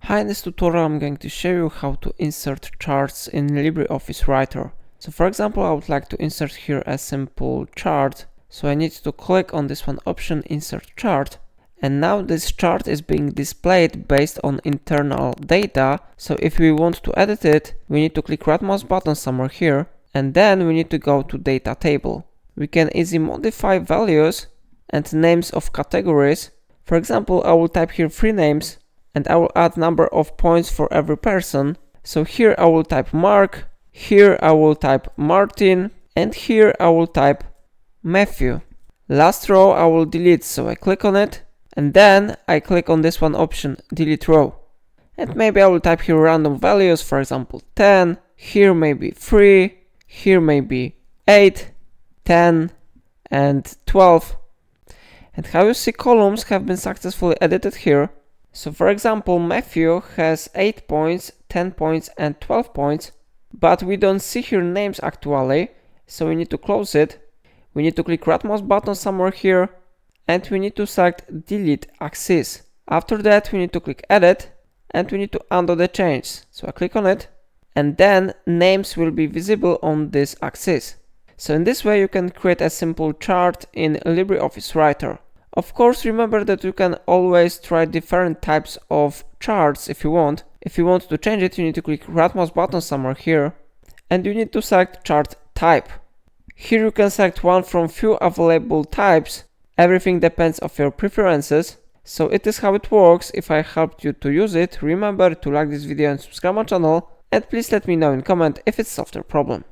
Hi, in this tutorial I'm going to show you how to insert charts in LibreOffice Writer. So for example, I would like to insert here a simple chart. So I need to click on this one option, insert chart. And now this chart is being displayed based on internal data. So if we want to edit it, we need to click right mouse button somewhere here. And then we need to go to data table. We can easily modify values and names of categories. For example, I will type here 3 names. And I will add number of points for every person. So here I will type Mark, here I will type Martin, and here I will type Matthew. Last row I will delete, so I click on it, and then I click on this one option, delete row. And maybe I will type here random values, for example 10, here maybe 3, here maybe 8, 10, and 12. And how you see columns have been successfully edited here. So for example, Matthew has 8 points, 10 points and 12 points, but we don't see here names actually, so we need to close it. We need to click right mouse button somewhere here, and we need to select delete axis. After that we need to click edit, and we need to undo the change. So I click on it, and then names will be visible on this axis. So in this way you can create a simple chart in LibreOffice Writer. Of course, remember that you can always try different types of charts if you want. If you want to change it, you need to click right mouse button somewhere here, and you need to select chart type. Here you can select one from few available types. Everything depends on your preferences. So it is how it works. If I helped you to use it, remember to like this video and subscribe my channel, and please let me know in comment if it's a software problem.